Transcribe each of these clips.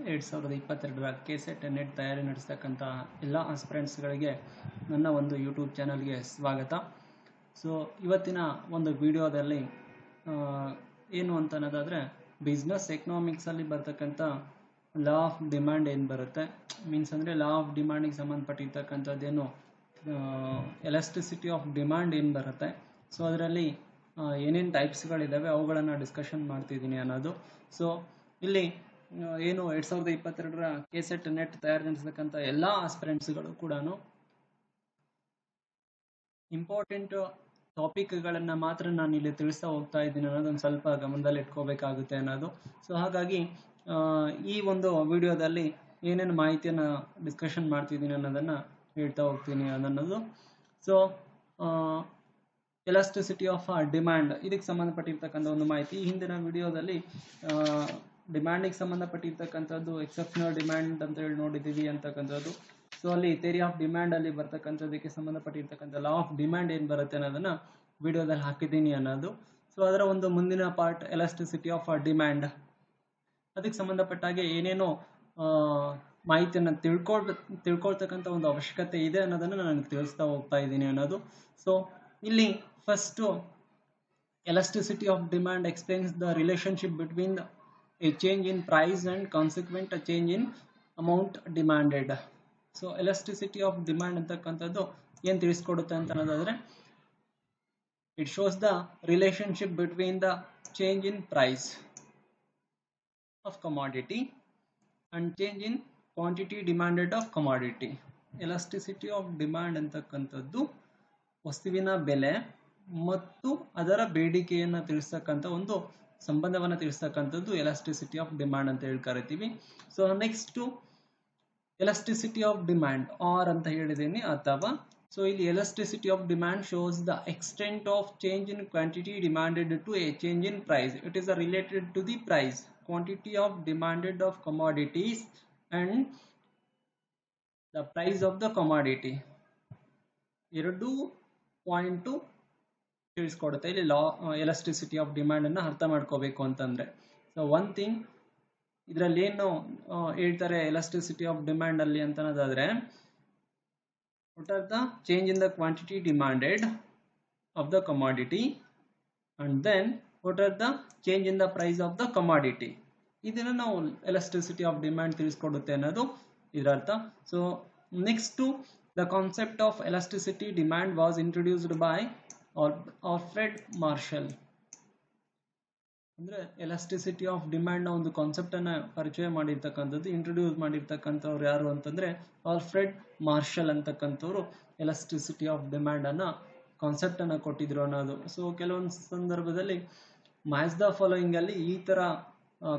2022ರ KSET net ತಯಾರಿ ನಡೆಸ್ತಕ್ಕಂಥ ಎಲ್ಲ ಆಸ್ಪಿರೆಂಟ್ಸ್ಗಳಿಗೆ ನನ್ನ ಒಂದು ಯೂಟ್ಯೂಬ್ ಚಾನಲ್ಗೆ ಸ್ವಾಗತ. ಸೊ ಇವತ್ತಿನ ಒಂದು ವಿಡಿಯೋದಲ್ಲಿ ಏನು ಅಂತ ಅನ್ನೋದಾದರೆ, ಬಿಸ್ನೆಸ್ ಎಕನಾಮಿಕ್ಸಲ್ಲಿ ಬರ್ತಕ್ಕಂಥ ಲಾ ಆಫ್ ಡಿಮ್ಯಾಂಡ್ ಏನು ಬರುತ್ತೆ, ಮೀನ್ಸ್ ಅಂದರೆ ಲಾ ಆಫ್ ಡಿಮ್ಯಾಂಡಿಗೆ ಸಂಬಂಧಪಟ್ಟಿರ್ತಕ್ಕಂಥದ್ದೇನು ಎಲಾಸ್ಟಿಸಿಟಿ ಆಫ್ ಡಿಮ್ಯಾಂಡ್ ಏನು ಬರುತ್ತೆ, ಸೊ ಅದರಲ್ಲಿ ಏನೇನು ಟೈಪ್ಸ್ಗಳಿದ್ದಾವೆ ಅವುಗಳನ್ನು ಡಿಸ್ಕಷನ್ ಮಾಡ್ತಿದ್ದೀನಿ ಅನ್ನೋದು. ಸೊ ಇಲ್ಲಿ ಏನು 2022ರ ಕೆಸೆಟ್ ನೆಟ್ ತಯಾರು ನಡೆಸತಕ್ಕಂಥ ಎಲ್ಲ ಆಸ್ಪಿರೆಂಟ್ಸ್ಗಳು ಕೂಡ ಇಂಪಾರ್ಟೆಂಟ್ ಟಾಪಿಕ್ಗಳನ್ನು ಮಾತ್ರ ನಾನು ಇಲ್ಲಿ ತಿಳಿಸ್ತಾ ಹೋಗ್ತಾ ಇದ್ದೀನಿ ಅನ್ನೋದೊಂದು ಸ್ವಲ್ಪ ಗಮನದಲ್ಲಿ ಇಟ್ಕೋಬೇಕಾಗುತ್ತೆ ಅನ್ನೋದು. ಸೊ ಹಾಗಾಗಿ ಈ ಒಂದು ವಿಡಿಯೋದಲ್ಲಿ ಏನೇನು ಮಾಹಿತಿಯನ್ನು ಡಿಸ್ಕಷನ್ ಮಾಡ್ತಿದ್ದೀನಿ ಅನ್ನೋದನ್ನು ಹೇಳ್ತಾ ಹೋಗ್ತೀನಿ ಅನ್ನೋದು. ಸೊ ಎಲಾಸ್ಟಿಸಿಟಿ ಆಫ್ ಡಿಮ್ಯಾಂಡ್ ಇದಕ್ಕೆ ಸಂಬಂಧಪಟ್ಟಿರ್ತಕ್ಕಂಥ ಒಂದು ಮಾಹಿತಿ. ಹಿಂದಿನ ವಿಡಿಯೋದಲ್ಲಿ ಡಿಮ್ಯಾಂಡಿಗೆ ಸಂಬಂಧಪಟ್ಟಿರ್ತಕ್ಕಂಥದ್ದು ಎಕ್ಸೆಪ್ಷನಲ್ ಡಿಮ್ಯಾಂಡ್ ಅಂತ ಹೇಳಿ ನೋಡಿದ್ದೀವಿ ಅಂತಕ್ಕಂಥದ್ದು. ಸೊ ಅಲ್ಲಿ ಥಿಯರಿ ಆಫ್ ಡಿಮ್ಯಾಂಡ್ ಅಲ್ಲಿ ಬರ್ತಕ್ಕಂಥದ್ದಕ್ಕೆ ಸಂಬಂಧಪಟ್ಟಿರ್ತಕ್ಕಂಥ ಲಾ ಆಫ್ ಡಿಮ್ಯಾಂಡ್ ಏನು ಬರುತ್ತೆ ಅನ್ನೋದನ್ನ ವಿಡಿಯೋದಲ್ಲಿ ಹಾಕಿದ್ದೀನಿ ಅನ್ನೋದು. ಸೊ ಅದರ ಒಂದು ಮುಂದಿನ ಪಾರ್ಟ್ ಎಲಾಸ್ಟಿಸಿಟಿ ಆಫ್ ಡಿಮ್ಯಾಂಡ್, ಅದಕ್ಕೆ ಸಂಬಂಧಪಟ್ಟಾಗೆ ಏನೇನೋ ಮಾಹಿತಿಯನ್ನು ತಿಳ್ಕೊಳ್ತಕ್ಕಂಥ ಒಂದು ಅವಶ್ಯಕತೆ ಇದೆ ಅನ್ನೋದನ್ನು ನಾನು ತಿಳಿಸ್ತಾ ಹೋಗ್ತಾ ಇದ್ದೀನಿ ಅನ್ನೋದು. ಸೊ ಇಲ್ಲಿ first elasticity of demand explains the relationship between a change in price and consequent a change in amount demanded. So elasticity of demand ಅಂತಕ್ಕಂಥದ್ದು ಏನು ತಿಳಿಸ್ಕೊಡುತ್ತೆ ಅಂತ ಅನ್ನೋದಾದ್ರೆ, it shows the relationship between the change in price of commodity and change in quantity demanded of commodity. Elasticity of demand ಅಂತಕ್ಕಂಥದ್ದು ವಸ್ತುವಿನ ಬೆಲೆ ಮತ್ತು ಅದರ ಬೇಡಿಕೆಯನ್ನು ತಿಳಿಸ್ತಕ್ಕಂಥ ಒಂದು ಸಂಬಂಧವನ್ನು ತಿಳಿಸ್ತಕ್ಕಂಥದ್ದು ಎಲಾಸ್ಟಿಸಿಟಿ ಆಫ್ ಡಿಮ್ಯಾಂಡ್ ಅಂತ ಹೇಳಿ ಕರಿತೀವಿ. So next elasticity of demand or ಅಂತ ಹೇಳಿದ್ದೀನಿ ಅಥವಾ. ಸೊ ಇಲ್ಲಿ elasticity of demand shows the extent of change in quantity demanded to a change in price. It is related to the price, quantity of demanded of commodities and the price of the commodity. ಎರಡು point ತಿಳಿಸ್ಕೊಡುತ್ತೆ ಇಲ್ಲಿ law elasticity of demand ಅನ್ನ ಅರ್ಥ ಮಾಡ್ಕೋಬೇಕು ಅಂತಂದ್ರೆ. So one thing ಇದರಲ್ಲಿ ಏನು ಹೇಳ್ತಾರೆ ಎಲಾಸ್ಟಿಸಿಟಿ ಆಫ್ ಡಿಮ್ಯಾಂಡ್ ಅಲ್ಲಿ ಅಂತ ಅನ್ನೋದಾದ್ರೆ, what are the change in the quantity demanded of the commodity and then what are the change in the price of the commodity. ಇದನ್ನ ನಾವು ಎಲಾಸ್ಟಿಸಿಟಿ ಆಫ್ ಡಿಮ್ಯಾಂಡ್ ತಿಳಿಸ್ಕೊಡುತ್ತೆ ಅನ್ನೋದು ಇದರ ಅರ್ಥ. So next the concept of elasticity demand was introduced by Alfred Marshall. ಅಂದ್ರೆ elasticity of demand ನ ಒಂದು concept ಅನ್ನ ಪರಿಚಯ ಮಾಡಿರ್ತಕ್ಕಂಥದ್ದು, ಇಂಟ್ರೊಡ್ಯೂಸ್ ಮಾಡಿರ್ತಕ್ಕಂಥವ್ರು ಯಾರು ಅಂತಂದ್ರೆ ಆಲ್ಫ್ರೆಡ್ ಮಾರ್ಷಲ್ ಅಂತಕ್ಕಂಥವ್ರು ಎಲಾಸ್ಟಿಸಿಟಿ ಆಫ್ ಡಿಮ್ಯಾಂಡ್ ಅನ್ನ ಕಾನ್ಸೆಪ್ಟ್ ಅನ್ನ ಕೊಟ್ಟಿದ್ರು ಅನ್ನೋದು. ಸೊ ಕೆಲವೊಂದು ಸಂದರ್ಭದಲ್ಲಿ ಮ್ಯಾಚ್ ದ ಫಾಲೋಯಿಂಗ್ ಅಲ್ಲಿ ಈ ತರ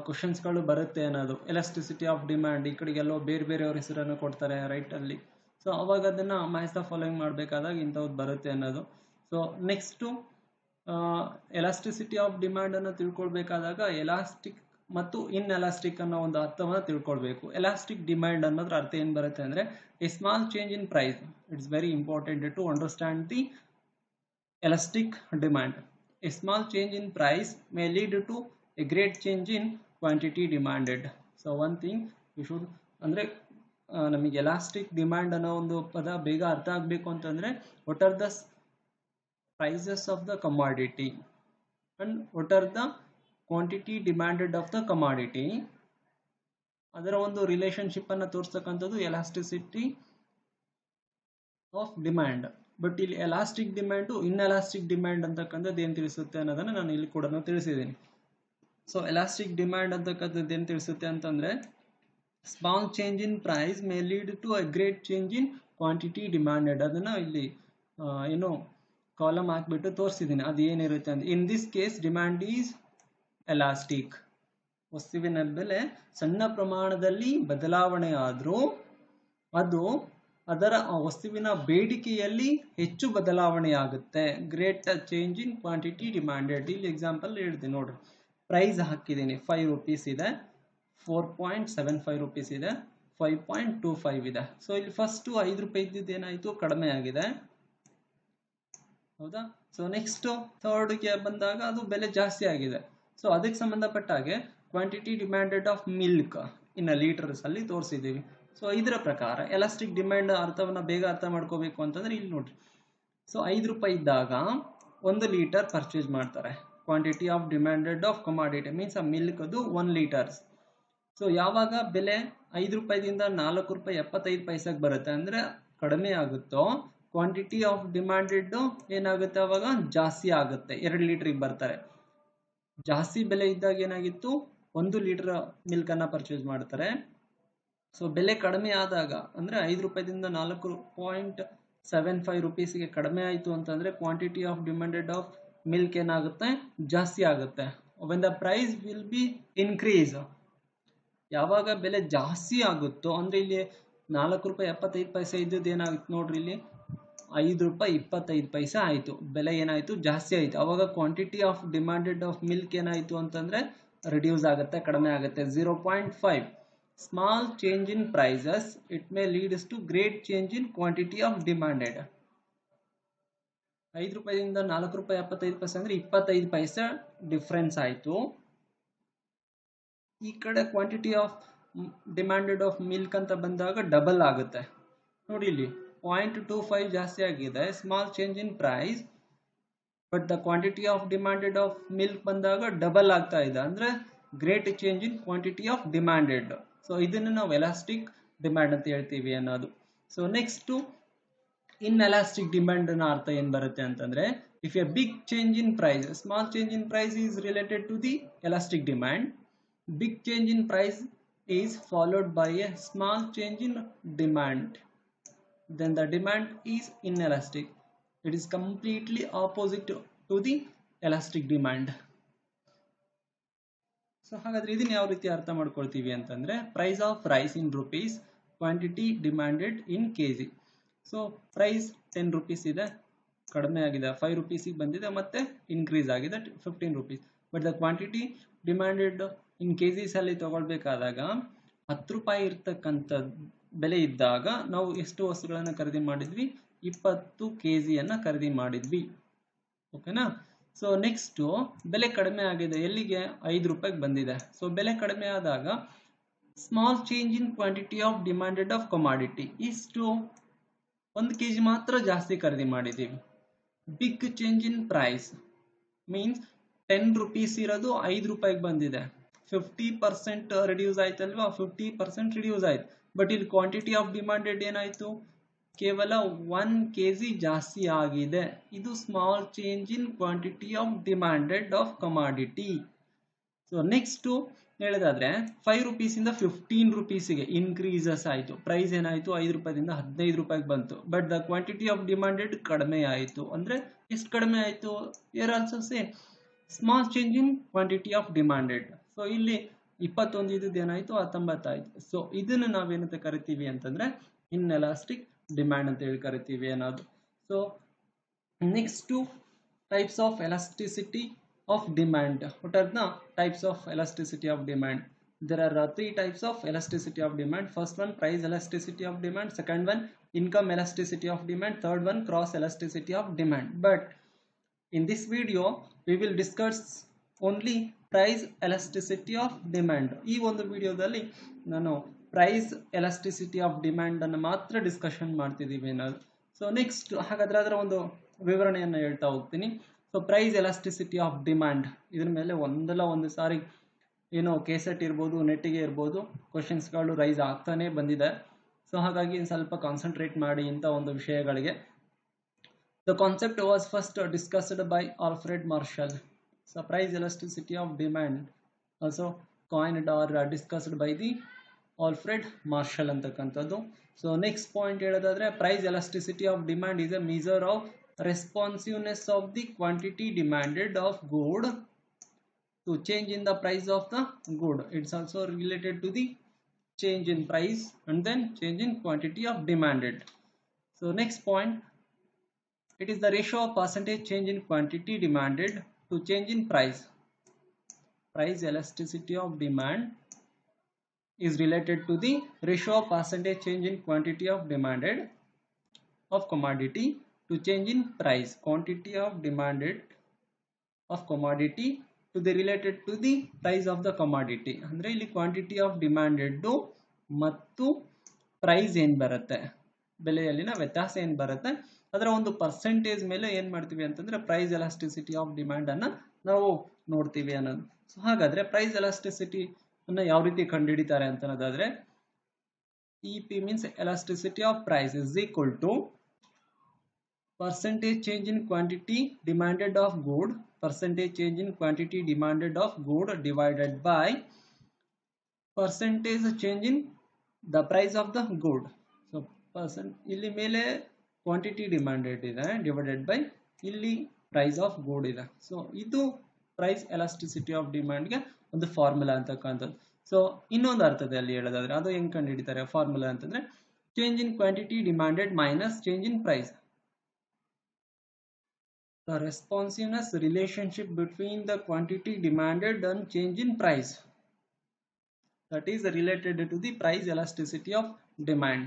ಕ್ವಶನ್ಸ್ ಗಳು ಬರುತ್ತೆ ಅನ್ನೋದು. ಎಲಾಸ್ಟಿಸಿಟಿ ಆಫ್ ಡಿಮ್ಯಾಂಡ್ ಈ ಕಡೆಗೆಲ್ಲೋ ಬೇರೆ ಬೇರೆಯವ್ರ ಹೆಸರನ್ನು ಕೊಡ್ತಾರೆ ರೈಟ್ ಅಲ್ಲಿ. ಸೊ ಅವಾಗ ಅದನ್ನ ಮ್ಯಾಚ್ ದ ಫಾಲೋಯಿಂಗ್ ಮಾಡಬೇಕಾದಾಗ ಇಂಥವ್ದು ಬರುತ್ತೆ ಅನ್ನೋದು. So next elasticity of demand ಅನ್ನು ತಿಳ್ಕೊಳ್ಬೇಕಾದಾಗ ಎಲಾಸ್ಟಿಕ್ ಮತ್ತು ಇನ್ ಎಲಾಸ್ಟಿಕ್ ಅನ್ನೋ ಒಂದು ಅರ್ಥವನ್ನು ತಿಳ್ಕೊಳ್ಬೇಕು. ಎಲಾಸ್ಟಿಕ್ ಡಿಮ್ಯಾಂಡ್ ಅನ್ನೋದ್ರ ಅರ್ಥ ಏನ್ ಬರುತ್ತೆ ಅಂದ್ರೆ, a small change in price. It's very important to understand the elastic demand. A small change in price may lead to a great change in quantity demanded. So one thing you should ಅಂದ್ರೆ ನಮಗೆ elastic demand ಅನ್ನೋ ಒಂದು ಪದ ಬೇಗ ಅರ್ಥ ಆಗ್ಬೇಕು ಅಂತಂದ್ರೆ, what are the prices of the commodity and what are the quantity demanded of the commodity. ಅದರ ಒಂದು ರಿಲೇಶನ್ಶಿಪ್ ಅನ್ನು ತೋರಿಸ್ತಕ್ಕಂಥದ್ದು ಎಲಾಸ್ಟಿಸಿಟಿ ಆಫ್ ಡಿಮ್ಯಾಂಡ್. ಬಟ್ ಇಲ್ಲಿ ಎಲಾಸ್ಟಿಕ್ ಡಿಮ್ಯಾಂಡ್ ಇನ್ಎಲಾಸ್ಟಿಕ್ ಡಿಮ್ಯಾಂಡ್ ಅಂತಕ್ಕಂಥದ್ದು ಏನ್ ತಿಳಿಸುತ್ತೆ ಅನ್ನೋದನ್ನ ನಾನು ಇಲ್ಲಿ ಕೂಡ ತಿಳಿಸಿದ್ದೀನಿ. ಸೊ ಎಲಾಸ್ಟಿಕ್ ಡಿಮ್ಯಾಂಡ್ ಅಂತಕ್ಕಂಥದ್ದು ಏನ್ ತಿಳಿಸುತ್ತೆ ಅಂತಂದ್ರೆ, small change in price may lead to a great change in quantity demanded. ಅದನ್ನ ಇಲ್ಲಿ ಏನು ಕಾಲಮ್ ಹಾಕ್ಬಿಟ್ಟು ತೋರಿಸಿದ್ದೀನಿ ಅದು ಏನಿರುತ್ತೆ ಅಂತ. In this case demand is elastic. ವಸ್ತುವಿನ ಬೆಲೆ ಸಣ್ಣ ಪ್ರಮಾಣದಲ್ಲಿ ಬದಲಾವಣೆ ಆದ್ರೂ ಅದು ಅದರ ವಸ್ತುವಿನ ಬೇಡಿಕೆಯಲ್ಲಿ ಹೆಚ್ಚು ಬದಲಾವಣೆ ಆಗುತ್ತೆ. Great change in quantity demanded. ಇಲ್ಲಿ ಎಕ್ಸಾಂಪಲ್ ಹೇಳ್ತೀನಿ ನೋಡ್ರಿ. ಪ್ರೈಸ್ ಹಾಕಿದ್ದೀನಿ, 5 ರೂಪೀಸ್ ಇದೆ, 4.75 ರೂಪೀಸ್ ಇದೆ, 5.25 ಇದೆ. ಸೊ ಇಲ್ಲಿ ಫಸ್ಟ್ 5 ರೂಪಾಯಿ ಇದ್ದಿದ್ದು ಏನಾಯ್ತು, ಕಡಿಮೆ ಆಗಿದೆ, ಹೌದಾ. ಸೊ ನೆಕ್ಸ್ಟ್ ಥರ್ಡ್ಗೆ ಬಂದಾಗ ಅದು ಬೆಲೆ ಜಾಸ್ತಿ ಆಗಿದೆ. ಸೊ ಅದಕ್ಕೆ ಸಂಬಂಧಪಟ್ಟ ಹಾಗೆ quantity demanded of milk in litres ಅಲ್ಲಿ ತೋರಿಸಿದ್ದೀವಿ. ಸೊ ಇದರ ಪ್ರಕಾರ ಎಲಾಸ್ಟಿಕ್ ಡಿಮ್ಯಾಂಡ್ ಅರ್ಥವನ್ನ ಬೇಗ ಅರ್ಥ ಮಾಡ್ಕೋಬೇಕು ಅಂತಂದ್ರೆ ಇಲ್ಲಿ ನೋಡ್ರಿ. ಸೊ 5 ರೂಪಾಯಿ ಇದ್ದಾಗ 1 ಲೀಟರ್ ಪರ್ಚೇಸ್ ಮಾಡ್ತಾರೆ. Quantity of demanded of commodity means ಆ ಮಿಲ್ಕ್ ಅದು 1 ಲೀಟರ್ಸ್. ಸೊ ಯಾವಾಗ ಬೆಲೆ 5 ರೂಪಾಯಿದಿಂದ 4 ರೂಪಾಯಿ 75 ಪೈಸೆಗೆ ಬರುತ್ತೆ ಅಂದ್ರೆ ಕಡಿಮೆ ಆಗುತ್ತೋ, ಕ್ವಾಂಟಿಟಿ ಆಫ್ ಡಿಮ್ಯಾಂಡೆಡ್ ಏನಾಗುತ್ತೆ ಅವಾಗ ಜಾಸ್ತಿ ಆಗುತ್ತೆ. 2 ಲೀಟರ್ಗೆ ಬರ್ತಾರೆ. ಜಾಸ್ತಿ ಬೆಲೆ ಇದ್ದಾಗ ಏನಾಗಿತ್ತು 1 ಲೀಟರ್ ಮಿಲ್ಕ್ ಅನ್ನ ಪರ್ಚೇಸ್ ಮಾಡ್ತಾರೆ. ಸೊ ಬೆಲೆ ಕಡಿಮೆ ಆದಾಗ ಅಂದ್ರೆ 5 ರೂಪಾಯಿದಿಂದ 4.75 ರುಪೀಸ್ಗೆ ಕಡಿಮೆ ಆಯಿತು ಅಂತಂದ್ರೆ quantity of demanded of milk ಏನಾಗುತ್ತೆ ಜಾಸ್ತಿ ಆಗುತ್ತೆ. When the price will be increase, ಯಾವಾಗ ಬೆಲೆ ಜಾಸ್ತಿ ಆಗುತ್ತೋ ಅಂದ್ರೆ ಇಲ್ಲಿ 4 ರೂಪಾಯಿ 75 ಪೈಸೆ ಇದ್ದದ್ದು ಏನಾಗುತ್ತೆ ನೋಡ್ರಿ, ಇಲ್ಲಿ 5 ರೂಪಾಯಿ 25 ಪೈಸೆ ಆಯಿತು. ಬೆಲೆ ಏನಾಯಿತು ಜಾಸ್ತಿ ಆಯಿತು. ಅವಾಗ quantity of demanded of milk ಏನಾಯಿತು ಅಂತಂದ್ರೆ ರಿಡ್ಯೂಸ್ ಆಗುತ್ತೆ, ಕಡಿಮೆ ಆಗುತ್ತೆ. 0.5 small change in prices it may leads to great change in quantity of demanded. 5 ರೂಪಾಯಿಯಿಂದ 4 ರೂಪಾಯಿ 75 ಪೈಸೆ ಅಂದ್ರೆ 25 ಪೈಸೆ ಡಿಫ್ರೆನ್ಸ್ ಆಯಿತು. ಈ ಕಡೆ quantity of demanded of milk ಅಂತ ಬಂದಾಗ ಡಬಲ್ ಆಗುತ್ತೆ. ನೋಡಿ ಇಲ್ಲಿ 0.25 ಜಾಸ್ತಿ ಆಗಿದೆ, small change in price, but the quantity of demanded of milk ಬಂದಾಗ ಡಬಲ್ ಆಗ್ತಾ ಇದೆ ಅಂದ್ರೆ great change in quantity of demanded. So ಇದನ್ನು ನಾವು ಎಲಾಸ್ಟಿಕ್ ಡಿಮ್ಯಾಂಡ್ ಅಂತ ಹೇಳ್ತೀವಿ ಅನ್ನೋದು. ಸೊ ನೆಕ್ಸ್ಟ್ ಇನ್ಎಲಾಸ್ಟಿಕ್ ಡಿಮ್ಯಾಂಡ್ ನ ಅರ್ಥ ಏನ್ ಬರುತ್ತೆ ಅಂತಂದ್ರೆ, if a big change in price, small change in price is related to the elastic demand. Big change in price is followed by a small change in demand. Then the demand is inelastic. It is completely opposite to the elastic demand. So ಹಾಗಾದ್ರೆ ಇದನ್ನ ಯಾವ ರೀತಿ ಅರ್ಥ ಮಾಡ್ಕೊಳ್ತೀವಿ ಅಂತಂದ್ರೆ, price of rise in rupees, quantity demanded in KG. So price 10 rupees ಇದೆ, ಕಡಿಮೆ ಆಗಿದೆ 5 ರುಪೀಸಿಗೆ ಬಂದಿದೆ, ಮತ್ತೆ ಇನ್ಕ್ರೀಸ್ ಆಗಿದೆ 15 rupees. But the quantity demanded in kgs ಅಲ್ಲಿ ತಗೊಳ್ಬೇಕಾದಾಗ 10 ರೂಪಾಯಿ ಇರ್ತಕ್ಕಂಥ ಬೆಲೆ ಇದ್ದಾಗ ನಾವು ಎಷ್ಟು ವಸ್ತುಗಳನ್ನು ಖರೀದಿ ಮಾಡಿದ್ವಿ, 20 ಕೆಜಿಯನ್ನ ಖರೀದಿ ಮಾಡಿದ್ವಿ. ಓಕೆನಾ. ಸೊ ನೆಕ್ಸ್ಟ್ ಬೆಲೆ ಕಡಿಮೆ ಆಗಿದೆ, ಎಲ್ಲಿಗೆ 5 ರೂಪಾಯಿಗೆ ಬಂದಿದೆ. ಸೊ ಬೆಲೆ ಕಡಿಮೆ ಆದಾಗ small change in quantity of demanded of commodity, ಇಷ್ಟು 1 ಕೆಜಿ ಮಾತ್ರ ಜಾಸ್ತಿ ಖರೀದಿ ಮಾಡಿದ್ದೀವಿ. Big change in price means 10 rupees ಇರೋದು 5 ರೂಪಾಯಿಗೆ ಬಂದಿದೆ, 50% ರಿಡ್ಯೂಸ್ ಆಯ್ತಲ್ವಾ, 50% ರಿಡ್ಯೂಸ್ ಆಯ್ತು. ಬಟ್ ಇಲ್ಲಿ ಕ್ವಾಂಟಿಟಿ ಆಫ್ ಡಿಮ್ಯಾಂಡೆಡ್ ಏನಾಯ್ತು, ಕೇವಲ 1 ಕೆಜಿ ಜಾಸ್ತಿ ಆಗಿದೆ. ಇದು small change in quantity of demanded of commodity. So next ಹೇಳೋದಾದ್ರೆ 5 ರುಪೀಸಿಂದ 15 ರುಪೀಸಿಗೆ ಇನ್ಕ್ರೀಸಸ್ ಆಯಿತು. ಪ್ರೈಸ್ ಏನಾಯಿತು 5 ರೂಪಾಯಿದಿಂದ 15 ರೂಪಾಯಿಗೆ ಬಂತು. But the quantity of demanded ಕಡಿಮೆ ಆಯಿತು. ಅಂದ್ರೆ ಎಷ್ಟು ಕಡಿಮೆ ಆಯಿತು, here also same small change in quantity of demanded. So ಇಲ್ಲಿ 21 ಇದ್ದದ್ದು ಏನಾಯಿತು 19 ಆಯಿತು. ಸೊ ಇದನ್ನು ನಾವೇನಂತ ಕರಿತೀವಿ ಅಂತಂದ್ರೆ ಇನ್ಎಲಾಸ್ಟಿಕ್ ಡಿಮ್ಯಾಂಡ್ ಅಂತ ಹೇಳಿ ಕರಿತೀವಿ ಅನ್ನೋದು. So next types of elasticity of demand. What are the types of elasticity of demand? There are 3 types of elasticity of demand. First one, price elasticity of demand. Second one, income elasticity of demand. Third one, cross elasticity of demand. But in this video we will discuss only price elasticity of demand. ಈ ಒಂದು ವಿಡಿಯೋದಲ್ಲಿ ನಾನು price elasticity of demand ಅನ್ನು ಮಾತ್ರ discussion ಮಾಡ್ತಿದ್ದೀವಿ ನಾವು. So next ಹಾಗಾದ್ರೆ ಅದರ ಒಂದು ವಿವರಣೆಯನ್ನು ಹೇಳ್ತಾ ಹೋಗ್ತೀನಿ. So price elasticity of demand, ಇದ್ರ ಮೇಲೆ ಒಂದಲ್ಲ ಒಂದು ಸಾರಿ ಏನೋ ಕೆಸೆಟ್ ಇರ್ಬೋದು, ನೆಟ್ಟಿಗೆ ಇರ್ಬೋದು, ಕ್ವಶನ್ಸ್ಗಳು ರೈಸ್ ಆಗ್ತಾನೆ ಬಂದಿದೆ. ಸೊ ಹಾಗಾಗಿ ಸ್ವಲ್ಪ ಕಾನ್ಸಂಟ್ರೇಟ್ ಮಾಡಿ ಇಂಥ ಒಂದು ವಿಷಯಗಳಿಗೆ. The concept was first discussed by Alfred Marshall. So price elasticity of demand also coined or discussed by the Alfred Marshall ಅಂತಕ್ಕಂಥದ್ದು. ಸೊ ನೆಕ್ಸ್ಟ್ ಪಾಯಿಂಟ್ ಹೇಳೋದಾದ್ರೆ, price elasticity of demand is a measure of responsiveness of the quantity demanded of good to change in the price of the good. It's also related to the change in price and then change in quantity of demanded. So next point, it is the ratio of percentage change in quantity demanded to change in price. Price elasticity of demand is related to the ratio of percentage change in quantity of demanded of commodity to change in price. Quantity of demanded of commodity to the related to the price of the commodity. ಅಂದರೆ ಇಲ್ಲಿ quantity of demanded ಮತ್ತು price ಏನು ಬರುತ್ತೆ, ಬೆಲೆಯಲ್ಲಿನ ವ್ಯತ್ಯಾಸ ಏನು ಬರುತ್ತೆ, ಅದರ ಒಂದು ಪರ್ಸೆಂಟೇಜ್ ಮೇಲೆ ಏನು ಮಾಡ್ತೀವಿ ಅಂತಂದರೆ ಪ್ರೈಸ್ ಎಲಾಸ್ಟಿಸಿಟಿ ಆಫ್ ಡಿಮ್ಯಾಂಡನ್ನು ನಾವು ನೋಡ್ತೀವಿ ಅನ್ನೋದು. ಸೊ ಹಾಗಾದರೆ ಪ್ರೈಸ್ ಎಲಾಸ್ಟಿಸಿಟಿ ಅನ್ನು ಯಾವ ರೀತಿ ಕಂಡುಹಿಡಿತಾರೆ ಅಂತ ಅನ್ನೋದಾದರೆ, EP means elasticity of price is equal to percentage change in quantity demanded of good, percentage change in quantity demanded of good divided by percentage change in the price of the good. So ಇಲ್ಲಿ ಮೇಲೆ quantity demanded ಇದೆ divided by ಇಲ್ಲಿ price of good ಇದೆ. So ಇದು price elasticity of ಡಿಮ್ಯಾಂಡ್ಗೆ ಒಂದು formula ಅಂತಕ್ಕಂಥದ್ದು. So ಇನ್ನೊಂದು ಅರ್ಥದಲ್ಲಿ ಹೇಳೋದಾದ್ರೆ ಅದು ಹೆಂಗೆ ಕಂಡು ಹಿಡಿತಾರೆ ಫಾರ್ಮುಲಾ ಅಂತಂದ್ರೆ, change in quantity demanded minus change in price. The responsiveness relationship between the quantity demanded and change in price, that is related to the price elasticity of demand.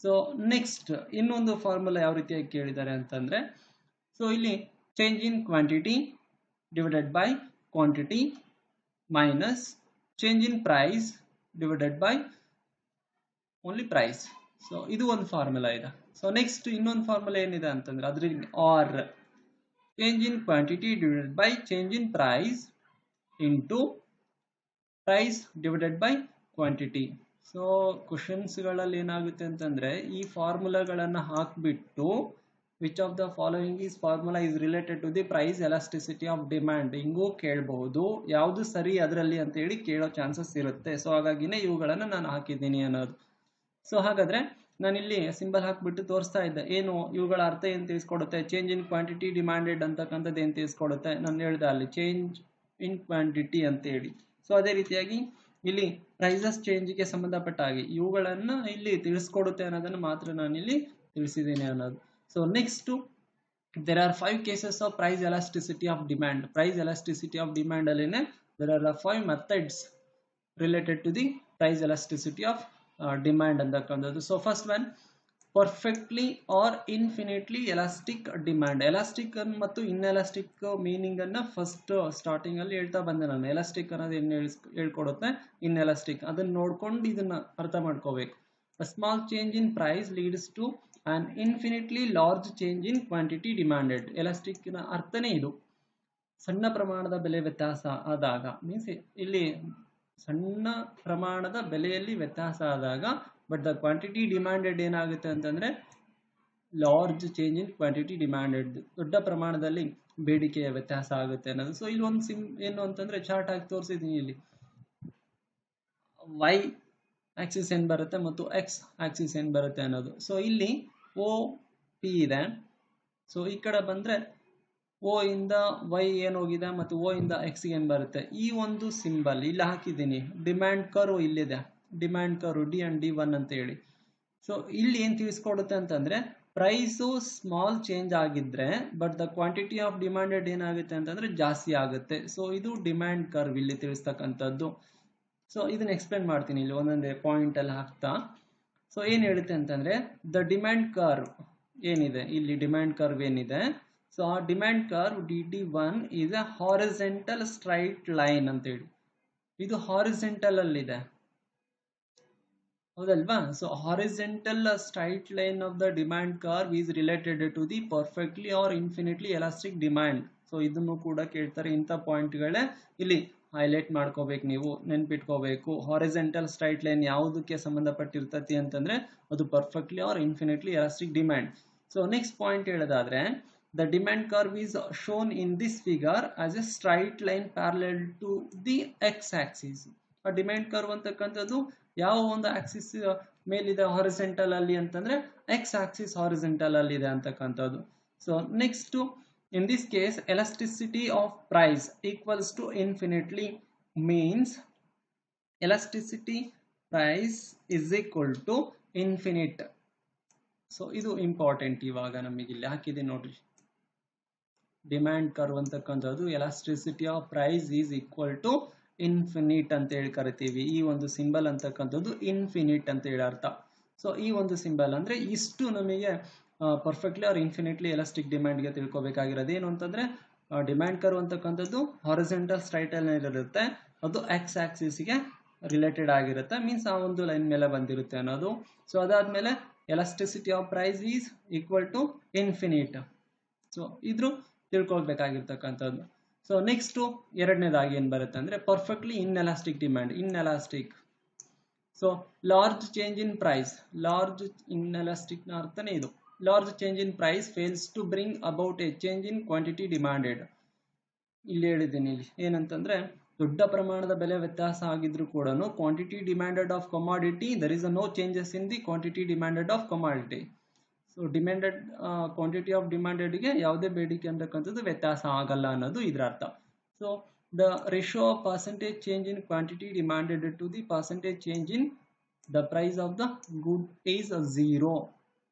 So next ಇನ್ನೊಂದು formula ಯಾವ ರೀತಿಯಾಗಿ ಕೇಳಿದ್ದಾರೆ ಅಂತಂದ್ರೆ, so ಇಲ್ಲಿ change in quantity divided by quantity minus change in price divided by only price. So ಇದು ಒಂದು formula ಇದೆ. So next ಇನ್ನೊಂದು ಫಾರ್ಮುಲಾ ಏನಿದೆ ಅಂತಂದ್ರೆ ಅದ್ರಲ್ಲಿ or change in quantity divided by change in price into price divided by quantity. So ಕ್ವಶನ್ಸ್ಗಳಲ್ಲಿ ಏನಾಗುತ್ತೆ ಅಂತಂದರೆ ಈ ಫಾರ್ಮುಲಾಗಳನ್ನು ಹಾಕಿಬಿಟ್ಟು which of the following is formula is related to the price elasticity of demand ಹಿಂಗೂ ಕೇಳಬಹುದು, ಯಾವುದು ಸರಿ ಅದರಲ್ಲಿ ಅಂತೇಳಿ ಕೇಳೋ ಚಾನ್ಸಸ್ ಇರುತ್ತೆ. ಸೊ ಹಾಗಾಗಿನೇ ಇವುಗಳನ್ನು ನಾನು ಹಾಕಿದ್ದೀನಿ ಅನ್ನೋದು. ಸೊ ಹಾಗಾದರೆ ನಾನಿಲ್ಲಿ ಸಿಂಬಲ್ ಹಾಕಿಬಿಟ್ಟು ತೋರಿಸ್ತಾ ಇದ್ದೆ ಏನು ಇವುಗಳ ಅರ್ಥ ಏನು ತಿಳಿಸ್ಕೊಡುತ್ತೆ, ಚೇಂಜ್ ಇನ್ ಕ್ವಾಂಟಿಟಿ ಡಿಮ್ಯಾಂಡೆಡ್ ಅಂತಕ್ಕಂಥದ್ದು ಏನು ತಿಳಿಸ್ಕೊಡುತ್ತೆ, ನಾನು ಹೇಳಿದೆ ಅಲ್ಲಿ ಚೇಂಜ್ ಇನ್ ಕ್ವಾಂಟಿಟಿ ಅಂತೇಳಿ. ಸೊ ಅದೇ ರೀತಿಯಾಗಿ ಇಲ್ಲಿ ಪ್ರೈಸಸ್ ಚೇಂಜ್ಗೆ ಸಂಬಂಧಪಟ್ಟ ಹಾಗೆ ಇವುಗಳನ್ನು ಇಲ್ಲಿ ತಿಳಿಸ್ಕೊಡುತ್ತೆ ಅನ್ನೋದನ್ನು ಮಾತ್ರ ನಾನಿಲ್ಲಿ ತಿಳಿಸಿದ್ದೀನಿ ಅನ್ನೋದು. So next there are 5 cases of price elasticity of demand. Price elasticity of demand alline there are 5 methods related to the price elasticity of demand ಅಂತಕ್ಕಂಥದ್ದು. So first one perfectly or infinitely elastic demand. Elastic ಮತ್ತು inelastic meaning ಅನ್ನ first starting ಅಲ್ಲಿ ಹೇಳ್ತಾ ಬಂದೆ ನಾನು. Elastic ಅನ್ನೋದು ಏನು ಹೇಳ್ಕೊಡುತ್ತೆ, inelastic ಅದನ್ನ ನೋಡ್ಕೊಂಡು ಇದನ್ನ ಅರ್ಥ ಮಾಡ್ಕೋಬೇಕು. A small change in price leads to an infinitely large change in quantity demanded. Elastic ನ ಅರ್ಥನೇ ಇದು. ಸಣ್ಣ ಪ್ರಮಾಣದ ಬೆಲೆ ವ್ಯತ್ಯಾಸ ಆದಾಗ ಮೀನ್ಸ್ ಇಲ್ಲಿ ಸಣ್ಣ ಪ್ರಮಾಣದ ಬೆಲೆಯಲ್ಲಿ ವ್ಯತ್ಯಾಸ ಆದಾಗ ಬಟ್ ದ ಕ್ವಾಂಟಿಟಿ ಡಿಮ್ಯಾಂಡೆಡ್ ಏನಾಗುತ್ತೆ ಅಂತಂದ್ರೆ large change in quantity demanded, ದೊಡ್ಡ ಪ್ರಮಾಣದಲ್ಲಿ ಬೇಡಿಕೆಯ ವ್ಯತ್ಯಾಸ ಆಗುತ್ತೆ ಅನ್ನೋದು. ಸೊ ಇಲ್ಲಿ ಒಂದು ಏನು ಅಂತಂದ್ರೆ ಚಾರ್ಟ್ ಆಗಿ ತೋರಿಸಿದ್ದೀನಿ. ಇಲ್ಲಿ ವೈ ಆಕ್ಸಿಸ್ ಏನು ಬರುತ್ತೆ ಮತ್ತು ಎಕ್ಸ್ ಆಕ್ಸಿಸ್ ಏನು ಬರುತ್ತೆ ಅನ್ನೋದು. ಸೊ ಇಲ್ಲಿ ಓ ಪಿ ಇದೆ. ಸೊ ಈ ಕಡೆ ಬಂದರೆ ಓ ಇಂದ ವೈ ಏನು ಹೋಗಿದೆ ಮತ್ತು ಓ ಇಂದ ಎಕ್ಸ್ಗೆ ಏನು ಬರುತ್ತೆ, ಈ ಒಂದು ಸಿಂಬಲ್ ಇಲ್ಲಿ ಹಾಕಿದ್ದೀನಿ. ಡಿಮ್ಯಾಂಡ್ ಕರ್ವ್ ಇಲ್ಲಿದೆ, ಡಿಮ್ಯಾಂಡ್ ಕರ್ವ್ ಡಿ ಅಂಡ್ ಡಿ1 ಅಂತ ಹೇಳಿ. ಸೊ ಇಲ್ಲಿ ಏನು ತಿಳಿಸ್ಕೊಡುತ್ತೆ ಅಂತಂದರೆ ಪ್ರೈಸು ಸ್ಮಾಲ್ ಚೇಂಜ್ ಆಗಿದ್ರೆ but the quantity of demanded ಏನಾಗುತ್ತೆ ಅಂತಂದರೆ ಜಾಸ್ತಿ ಆಗುತ್ತೆ. ಸೊ ಇದು ಡಿಮ್ಯಾಂಡ್ ಕರ್ವ್ ಇಲ್ಲಿ ತಿಳಿಸ್ತಕ್ಕಂಥದ್ದು. ಸೊ ಇದನ್ನ ಎಕ್ಸ್ಪ್ಲೇನ್ ಮಾಡ್ತೀನಿ ಇಲ್ಲಿ ಒಂದೊಂದೇ ಪಾಯಿಂಟ್ ಅಲ್ಲಿ ಹಾಕ್ತಾ. ಸೊ ಏನು ಹೇಳುತ್ತೆ ಅಂತಂದ್ರೆ ದ ಡಿಮ್ಯಾಂಡ್ ಕರ್ವ್ ಏನಿದೆ ಇಲ್ಲಿ, ಡಿಮ್ಯಾಂಡ್ ಕರ್ವ್ ಏನಿದೆ, ಸೊ ಆ demand curve dt1 is a horizontal straight line ಅಂತೇಳಿ. ಇದು ಹಾರಿಜೆಂಟಲ್ ಅಲ್ಲಿದೆ ಹೌದಲ್ವಾ. So horizontal straight line of the demand curve is related to the perfectly or infinitely elastic demand. So ಇದನ್ನು ಕೂಡ ಕೇಳ್ತಾರೆ. ಇಂಥ ಪಾಯಿಂಟ್ಗಳೇ ಇಲ್ಲಿ ಹೈಲೈಟ್ ಮಾಡ್ಕೋಬೇಕು, ನೀವು ನೆನ್ಪಿಟ್ಕೋಬೇಕು. ಹಾರಿಜೆಂಟಲ್ ಸ್ಟ್ರೈಟ್ ಲೈನ್ ಯಾವುದಕ್ಕೆ ಸಂಬಂಧಪಟ್ಟಿರ್ತತಿ ಅಂತಂದ್ರೆ ಅದು perfectly or infinitely elastic demand. So next point ಹೇಳೋದಾದ್ರೆ the demand curve is shown in this figure as a straight line parallel to the X axis. ಆ ಡಿಮ್ಯಾಂಡ್ ಕರ್ವ್ ಅಂತಕ್ಕಂಥದ್ದು ಯಾವ ಒಂದು ಆಕ್ಸಿಸ್ ಮೇಲಿದೆ ಹಾರಿಜೆಂಟಲ್ ಅಲ್ಲಿ ಅಂತಂದ್ರೆ ಎಕ್ಸ್ ಆಕ್ಸಿಸ್ ಹಾರಿಜೆಂಟಲ್ ಅಲ್ಲಿ ಇದೆ ಅಂತಕ್ಕಂಥದ್ದು. So next in this case elasticity of price equals to infinitely means elasticity price is equal to infinite. So ಇದು ಇಂಪಾರ್ಟೆಂಟ್. ಇವಾಗ ನಮಗೆ ಇಲ್ಲಿ ಹಾಕಿದೆ ನೋಡ್ರಿ, ಡಿಮ್ಯಾಂಡ್ ಕರ್ವ್ ಅಂತಕ್ಕಂಥದ್ದು elasticity of price is equal to infinite ಅಂತ ಹೇಳಿ ಕರಿತೀವಿ. ಈ ಒಂದು ಸಿಂಬಲ್ ಅಂತಕ್ಕಂಥದ್ದು ಇನ್ಫಿನಿಟ್ ಅಂತ ಹೇಳಿ ಅರ್ಥ. ಸೊ ಈ ಒಂದು ಸಿಂಬಲ್ ಅಂದ್ರೆ ಇಷ್ಟು ನಮಗೆ ಪರ್ಫೆಕ್ಟ್ಲಿ ಆರ್ ಇನ್ಫಿನಿಟ್ಲಿ ಎಲಾಸ್ಟಿಕ್ ಡಿಮ್ಯಾಂಡ್ಗೆ ತಿಳ್ಕೊಬೇಕಾಗಿರೋದು ಏನು ಅಂತಂದ್ರೆ ಡಿಮ್ಯಾಂಡ್ ಕರ್ವ್ ಅಂತಕ್ಕಂಥದ್ದು ಹಾರಿಜಾಂಟಲ್ ಸ್ಟ್ರೈಟ್ ಲೈನ್ ಇರುತ್ತೆ, ಅದು ಎಕ್ಸ್ ಆಕ್ಸಿಸ್ಗೆ ರಿಲೇಟೆಡ್ ಆಗಿರುತ್ತೆ, ಮೀನ್ಸ್ ಆ ಒಂದು ಲೈನ್ ಮೇಲೆ ಬಂದಿರುತ್ತೆ ಅನ್ನೋದು. ಸೊ ಅದಾದ್ಮೇಲೆ elasticity of price is equal to infinite. So ಇದ್ರು ತಿಳ್ಕೊಳ್ಬೇಕಾಗಿರ್ತಕ್ಕಂಥದ್ದು. ಸೊ ನೆಕ್ಸ್ಟ್ ಎರಡನೇದಾಗಿ ಏನ್ ಬರುತ್ತೆ ಅಂದ್ರೆ perfectly inelastic demand. Inelastic, so large change in price, large inelastic ನ ಅರ್ಥನೇ ಇದು. Large change in price fails to bring about A change in quantity demanded. ಇಲ್ಲಿ ಹೇಳಿದ್ದೀನಿ, ಇಲ್ಲಿ ಏನಂತಂದ್ರೆ ದೊಡ್ಡ ಪ್ರಮಾಣದ ಬೆಲೆ ವ್ಯತ್ಯಾಸ ಆಗಿದ್ರು ಕೂಡ quantity demanded of commodity, there is no changes in the quantity demanded of commodity. So demanded quantity of ಡಿಮ್ಯಾಂಡೆಡ್ಗೆ ಯಾವುದೇ ಬೇಡಿಕೆ ಅಂತಕ್ಕಂಥದ್ದು ವ್ಯತ್ಯಾಸ ಆಗಲ್ಲ ಅನ್ನೋದು ಇದರ ಅರ್ಥ. So the ratio of percentage change in quantity demanded to the percentage change in the price of the good is 0.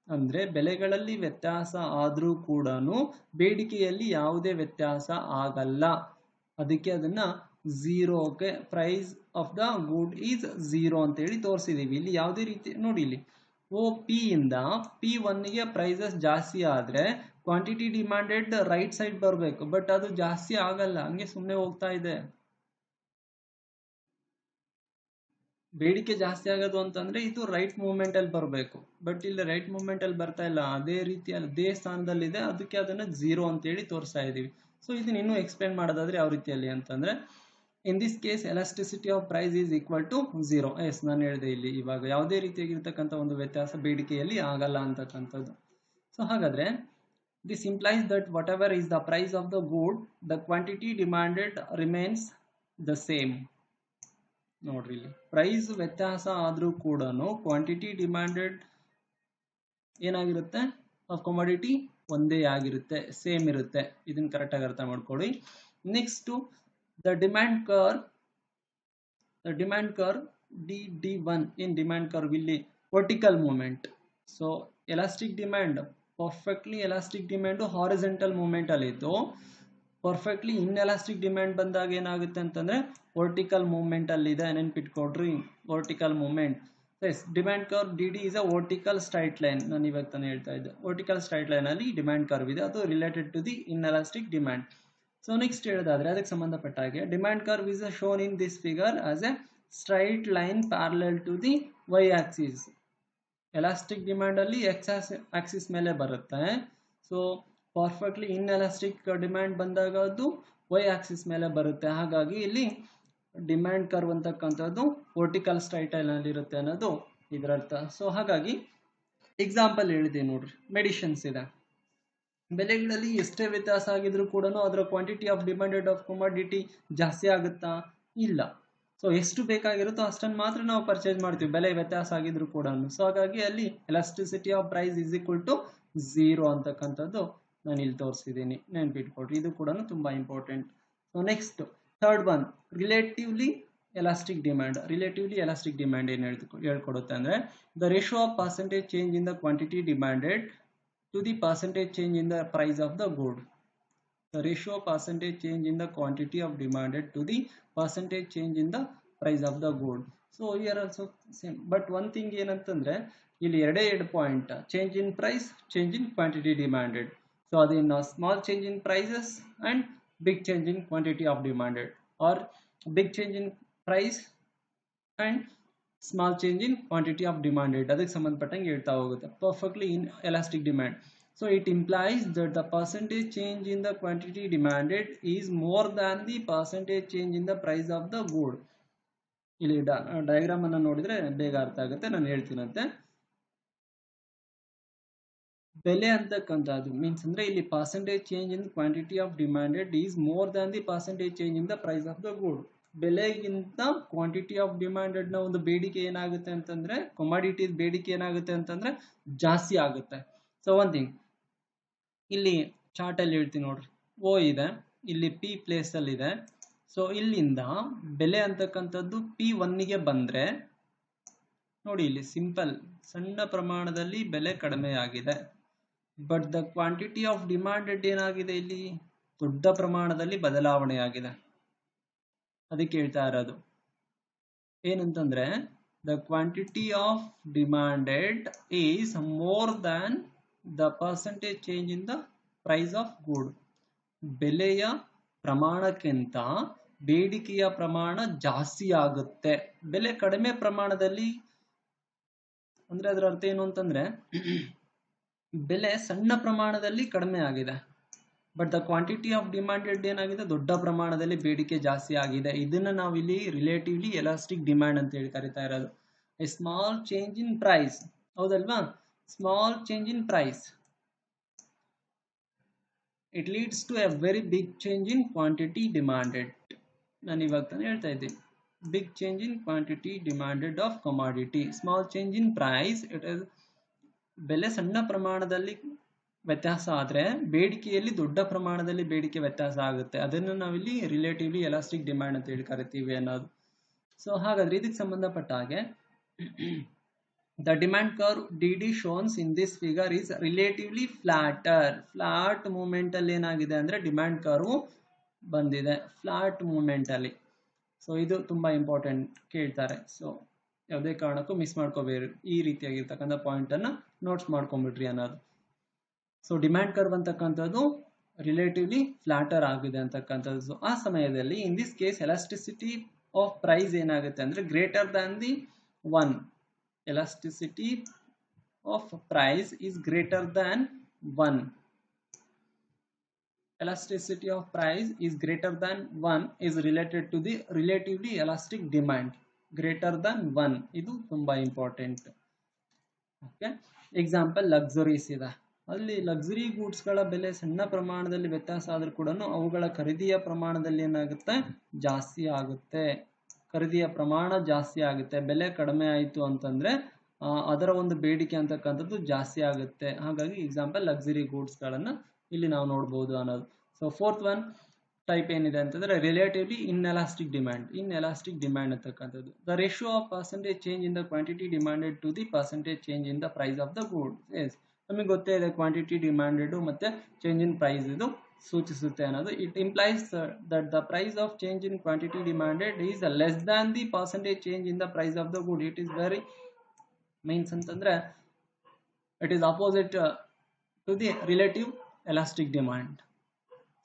ಅಂದ್ರೆ ಬೆಲೆಗಳಲ್ಲಿ ವ್ಯತ್ಯಾಸ ಆದ್ರೂ ಕೂಡ ಬೇಡಿಕೆಯಲ್ಲಿ ಯಾವುದೇ ವ್ಯತ್ಯಾಸ ಆಗಲ್ಲ, ಅದಕ್ಕೆ ಅದನ್ನ 0ಗೆ price of the good is 0 ಅಂತ ಹೇಳಿ ತೋರಿಸಿದೀವಿ. ಇಲ್ಲಿ ಯಾವುದೇ ರೀತಿ ನೋಡಿ, ಇಲ್ಲಿ ಪಿ ಇಂದ P1ಗೆ ಪ್ರೈಸಸ್ ಜಾಸ್ತಿ ಆದ್ರೆ ಕ್ವಾಂಟಿಟಿ ಡಿಮ್ಯಾಂಡೆಡ್ ರೈಟ್ ಸೈಡ್ ಬರಬೇಕು, ಬಟ್ ಅದು ಜಾಸ್ತಿ ಆಗಲ್ಲ, ಹಂಗೆ ಸುಮ್ಮನೆ ಹೋಗ್ತಾ ಇದೆ. ಬೇಡಿಕೆ ಜಾಸ್ತಿ ಆಗೋದು ಅಂತಂದ್ರೆ ಇದು ರೈಟ್ ಮೂವ್ಮೆಂಟ್ ಅಲ್ಲಿ ಬರಬೇಕು, ಬಟ್ ಇಲ್ಲಿ ರೈಟ್ ಮೂವ್ಮೆಂಟ್ ಅಲ್ಲಿ ಬರ್ತಾ ಇಲ್ಲ, ಅದೇ ರೀತಿಯಲ್ಲಿ ಅದೇ ಸ್ಥಾನದಲ್ಲಿದೆ, ಅದಕ್ಕೆ ಅದನ್ನ 0 ಅಂತ ಹೇಳಿ ತೋರಿಸ್ತಾ ಇದೀವಿ. ಸೊ ಇದನ್ನ ಇನ್ನೂ ಎಕ್ಸ್ಪ್ಲೇನ್ ಮಾಡೋದಾದ್ರೆ ಯಾವ ರೀತಿಯಲ್ಲಿ ಅಂತಂದ್ರೆ, in this case elasticity of price is equal to 0. Yes, ನಾನು ಹೇಳಿದೆ ಇಲ್ಲಿ ಇವಾಗ ಯಾವುದೇ ರೀತಿಯಾಗಿರ್ತಕ್ಕಂಥ ಒಂದು ವ್ಯತ್ಯಾಸ ಬೇಡಿಕೆಯಲ್ಲಿ ಆಗಲ್ಲ ಅಂತಕ್ಕಂಥದ್ದು. ಸೊ ಹಾಗಾದ್ರೆ this implies that whatever is the price of the good, the quantity demanded remains the same. ನೋಡ್ರಿ, ಇಲ್ಲಿ ಪ್ರೈಸ್ ವ್ಯತ್ಯಾಸ ಆದ್ರೂ ಕೂಡ ಕ್ವಾಂಟಿಟಿ ಡಿಮ್ಯಾಂಡೆಡ್ ಏನಾಗಿರುತ್ತೆ ಆಫ್ ಕಮಾಡಿಟಿ ಒಂದೇ ಆಗಿರುತ್ತೆ, ಸೇಮ್ ಇರುತ್ತೆ. ಇದನ್ನ ಕರೆಕ್ಟ್ ಆಗಿ ಅರ್ಥ ಮಾಡ್ಕೊಳ್ಳಿ. Next the demand curve D1 in demand curve ಇಲ್ಲಿ vertical movement. So elastic demand, perfectly elastic demand horizontal movement ಅಲ್ಲಿ ಇತ್ತು, ಪರ್ಫೆಕ್ಟ್ಲಿ ಇನ್ಎಲಾಸ್ಟಿಕ್ ಡಿಮ್ಯಾಂಡ್ ಬಂದಾಗ ಏನಾಗುತ್ತೆ ಅಂತಂದ್ರೆ ವರ್ಟಿಕಲ್ ಮೂವ್ಮೆಂಟ್ ಅಲ್ಲಿ ಇದೆ, ನೆನ್ಪಿಟ್ಕೊಡ್ರಿ vertical movement. Demand curve D is a vertical straight line. ನಾನು ಇವಾಗ ತಾನೇ ಹೇಳ್ತಾ ಇದ್ದೆ, ವರ್ಟಿಕಲ್ ಸ್ಟ್ರೈಟ್ ಲೈನ್ ಅಲ್ಲಿ ಡಿಮ್ಯಾಂಡ್ ಕರ್ವ್ ಇದೆ, ಅದು related to the inelastic demand. So next ಹೇಳೋದಾದ್ರೆ ಅದಕ್ಕೆ ಸಂಬಂಧಪಟ್ಟ ಹಾಗೆ demand curve is shown in this figure as a straight line parallel to the Y axis. Elastic demand ಅಲ್ಲಿ ಎಕ್ಸ್ ಆಕ್ಸಿಸ್ ಮೇಲೆ ಬರುತ್ತೆ. ಸೊ ಪರ್ಫೆಕ್ಟ್ಲಿ ಇನ್ಎಲಾಸ್ಟಿಕ್ ಡಿಮ್ಯಾಂಡ್ ಬಂದಾಗ ಅದು Y Axis ಮೇಲೆ ಬರುತ್ತೆ. ಹಾಗಾಗಿ ಇಲ್ಲಿ ಡಿಮ್ಯಾಂಡ್ ಕರ್ವ್ ಅಂತಕ್ಕಂಥದ್ದು ವರ್ಟಿಕಲ್ ಸ್ಟ್ರೈಟ್ ಲೈನ್ ಅಲ್ಲಿ ಇರುತ್ತೆ ಅನ್ನೋದು ಇದರರ್ಥ. ಸೊ ಹಾಗಾಗಿ ಎಕ್ಸಾಂಪಲ್ ಹೇಳಿದೆ ನೋಡ್ರಿ, ಮೆಡಿಸಿನ್ಸ್ ಇದೆ, ಬೆಲೆಗಳಲ್ಲಿ ಎಷ್ಟೇ ವ್ಯತ್ಯಾಸ ಆಗಿದ್ರು ಕೂಡ ಅದರ quantity of demanded of commodity ಜಾಸ್ತಿ ಆಗುತ್ತಾ? ಇಲ್ಲ. ಸೊ ಎಷ್ಟು ಬೇಕಾಗಿರುತ್ತೋ ಅಷ್ಟನ್ನು ಮಾತ್ರ ನಾವು ಪರ್ಚೇಸ್ ಮಾಡ್ತೀವಿ, ಬೆಲೆ ವ್ಯತ್ಯಾಸ ಆಗಿದ್ರು ಕೂಡ. ಸೊ ಹಾಗಾಗಿ ಅಲ್ಲಿ elasticity of price is equal to 0 ಅಂತಕ್ಕಂಥದ್ದು ನಾನು ಇಲ್ಲಿ ತೋರಿಸಿದ್ದೀನಿ, ನೆನ್ಪಿಟ್ಕೊಡ್ರಿ, ಇದು ಕೂಡ ತುಂಬಾ important. So next third one, relatively elastic demand. Relatively elastic demand ಏನು ಹೇಳ್ಕೊಡುತ್ತೆ ಅಂದ್ರೆ the ratio of percentage change in the quantity demanded to the percentage change in the price of the good. The ratio of percentage change in the quantity of demanded to the percentage change in the price of the good. So here also same, but one thing ಏನಂತಂದ್ರೆ ಇಲ್ಲಿ ಎರಡೇ point, change in price, change in quantity demanded. So ಅದಿನ್ನ small change in prices and big change in quantity of demanded, or big change in price and small change in quantity of demanded. ಅದಕ್ಕೆ ಸಂಬಂಧಪಟ್ಟಂಗೆ ಹೇಳ್ತಾ ಹೋಗುತ್ತೆ. Perfectly inelastic demand, so it implies that the percentage change in the quantity demanded is more than the percentage change in the price of the good. ಇಲ್ಲಿ diagram ಅನ್ನು ನೋಡಿದ್ರೆ ಬೇಗ ಅರ್ಥ ಆಗುತ್ತೆ, ನಾನು ಹೇಳ್ತೀನಂತೆ. ಬೆಲೆ ಅಂತಕ್ಕಂಥದ್ದು ಮೀನ್ಸ್ ಅಂದ್ರೆ ಇಲ್ಲಿ percentage change in quantity of demanded is more than the percentage change in the price of the good. ಬೆಲೆಗಿಂತ ಕ್ವಾಂಟಿಟಿ ಆಫ್ ಡಿಮ್ಯಾಂಡೆಡ್ ನ ಒಂದು ಬೇಡಿಕೆ ಏನಾಗುತ್ತೆ ಅಂತಂದ್ರೆ, ಕಮಾಡಿಟಿ ಬೇಡಿಕೆ ಏನಾಗುತ್ತೆ ಅಂತಂದ್ರೆ ಜಾಸ್ತಿ ಆಗುತ್ತೆ. ಸೊ ಒನ್ ಥಿಂಗ್ ಇಲ್ಲಿ ಚಾರ್ಟ್ ಅಲ್ಲಿ ಹೇಳ್ತೀನಿ ನೋಡ್ರಿ, ಓ ಇದೆ, ಇಲ್ಲಿ ಪಿ ಪ್ಲೇಸ್ ಅಲ್ಲಿ ಇದೆ. ಸೊ ಇಲ್ಲಿಂದ ಬೆಲೆ ಅಂತಕ್ಕಂಥದ್ದು P1ಗೆ ಬಂದ್ರೆ ನೋಡಿ, ಇಲ್ಲಿ ಸಿಂಪಲ್ ಸಣ್ಣ ಪ್ರಮಾಣದಲ್ಲಿ ಬೆಲೆ ಕಡಿಮೆ ಆಗಿದೆ, but the quantity of demanded ಏನಾಗಿದೆ, ಇಲ್ಲಿ ದೊಡ್ಡ ಪ್ರಮಾಣದಲ್ಲಿ ಬದಲಾವಣೆ ಆಗಿದೆ. ಅದಕ್ಕೆ ಹೇಳ್ತಾ ಇರೋದು ಏನಂತಂದ್ರೆ the quantity of demanded is more than the percentage change in the price of good. ಬೆಲೆಯ ಪ್ರಮಾಣಕ್ಕಿಂತ ಬೇಡಿಕೆಯ ಪ್ರಮಾಣ ಜಾಸ್ತಿ ಆಗುತ್ತೆ. ಬೆಲೆ ಕಡಿಮೆ ಪ್ರಮಾಣದಲ್ಲಿ ಅಂದ್ರೆ ಅದರ ಅರ್ಥ ಏನು ಅಂತಂದ್ರೆ ಬೆಲೆ ಸಣ್ಣ ಪ್ರಮಾಣದಲ್ಲಿ ಕಡಿಮೆ ಆಗಿದೆ, but the quantity of demanded ಏನಾಗಿದೆ, ದೊಡ್ಡ ಪ್ರಮಾಣದಲ್ಲಿ ಬೇಡಿಕೆ ಜಾಸ್ತಿ ಆಗಿದೆ. ಇದನ್ನ ನಾವಿಲ್ಲಿ ರಿಲೇಟಿವ್ಲಿ ಎಲಾಸ್ಟಿಕ್ ಡಿಮ್ಯಾಂಡ್ ಅಂತ ಹೇಳಿ ಕರಿತಾ ಇರೋದು. A small change in price, ಹೌದಲ್ವಾ? Small change in price, it leads to a very big change in quantity demanded. ನಾನು ಇವಾಗ ತಾನೇ ಹೇಳ್ತಾ ಇದ್ದೀನಿ, big change in quantity demanded of commodity. Small change in price, it is ಬೆಲೆ ಸಣ್ಣ ಪ್ರಮಾಣದಲ್ಲಿ ವ್ಯತ್ಯಾಸ ಆದರೆ ಬೇಡಿಕೆಯಲ್ಲಿ ದೊಡ್ಡ ಪ್ರಮಾಣದಲ್ಲಿ ಬೇಡಿಕೆ ವ್ಯತ್ಯಾಸ ಆಗುತ್ತೆ. ಅದನ್ನು ನಾವಿಲ್ಲಿ ರಿಲೇಟಿವ್ಲಿ ಎಲಾಸ್ಟಿಕ್ ಡಿಮ್ಯಾಂಡ್ ಅಂತ ಹೇಳಿ ಕರಿತೀವಿ ಅನ್ನೋದು. ಸೊ ಹಾಗಾದ್ರೆ ಇದಕ್ಕೆ ಸಂಬಂಧಪಟ್ಟ ಹಾಗೆ the demand curve D shown in this figure is relatively flatter. Flat movement ಅಲ್ಲಿ ಏನಾಗಿದೆ ಅಂದ್ರೆ ಡಿಮ್ಯಾಂಡ್ ಕರ್ವ್ ಬಂದಿದೆ, ಫ್ಲಾಟ್ ಮೂವ್ಮೆಂಟ್ ಅಲ್ಲಿ. ಸೊ ಇದು ತುಂಬಾ ಇಂಪಾರ್ಟೆಂಟ್, ಕೇಳ್ತಾರೆ. ಸೊ ಯಾವುದೇ ಕಾರಣಕ್ಕೂ ಮಿಸ್ ಮಾಡ್ಕೋಬೇಡಿ, ಈ ರೀತಿಯಾಗಿರ್ತಕ್ಕಂಥ ಪಾಯಿಂಟ್ ಅನ್ನ ನೋಟ್ಸ್ ಮಾಡ್ಕೊಂಡ್ಬಿಟ್ರಿ ಅನ್ನೋದು. ಸೊ ಡಿಮ್ಯಾಂಡ್ ಕರ್ವ್ ಅಂತಕ್ಕಂಥದ್ದು ರಿಲೇಟಿವ್ಲಿ ಫ್ಲಾಟರ್ ಆಗಿದೆ ಅಂತಕ್ಕಂಥದ್ದು. ಆ ಸಮಯದಲ್ಲಿ in this case elasticity of price ಏನಾಗುತ್ತೆ ಅಂದ್ರೆ greater than the 1. Elasticity of price is greater than 1. Elasticity of price is greater than 1 is related to the relatively elastic demand. Greater than 1 ಇದು ತುಂಬಾ important. Okay, example luxuries ಇದೆ. ಅಲ್ಲಿ luxury goods ಗಳ ಬೆಲೆ ಸಣ್ಣ ಪ್ರಮಾಣದಲ್ಲಿ ವ್ಯತ್ಯಾಸ ಆದ್ರೂ ಕೂಡ ಅವುಗಳ ಖರೀದಿಯ ಪ್ರಮಾಣದಲ್ಲಿ ಏನಾಗುತ್ತೆ, ಜಾಸ್ತಿ ಆಗುತ್ತೆ. ಖರೀದಿಯ ಪ್ರಮಾಣ ಜಾಸ್ತಿ ಆಗುತ್ತೆ. ಬೆಲೆ ಕಡಿಮೆ ಆಯಿತು ಅಂತಂದ್ರೆ ಅದರ ಒಂದು ಬೇಡಿಕೆ ಅಂತಕ್ಕಂಥದ್ದು ಜಾಸ್ತಿ ಆಗುತ್ತೆ. ಹಾಗಾಗಿ ಎಕ್ಸಾಂಪಲ್ ಲಕ್ಸುರಿ ಗೂಡ್ಸ್ ಗಳನ್ನ ಇಲ್ಲಿ ನಾವು ನೋಡಬಹುದು ಅನ್ನೋದು. ಸೊ ಫೋರ್ತ್ ಒನ್ ಟೈಪ್ ಏನಿದೆ ಅಂತಂದ್ರೆ relatively inelastic demand. Inelastic demand ಅಂತಕ್ಕಂಥದ್ದು the ratio of percentage change in the quantity demanded to the percentage change in the price of the good. Yes, ನಮಗೆ ಗೊತ್ತೇ ಇದೆ ಕ್ವಾಂಟಿಟಿ ಡಿಮ್ಯಾಂಡೆಡ್ ಮತ್ತೆ change in price ಇದು ಸೂಚಿಸುತ್ತೆ ಅನ್ನೋದು. It implies that the price of change in quantity demanded is less than the percentage change in the price of the good. It is very means ಅಂತಂದ್ರೆ it is opposite to the relative elastic demand.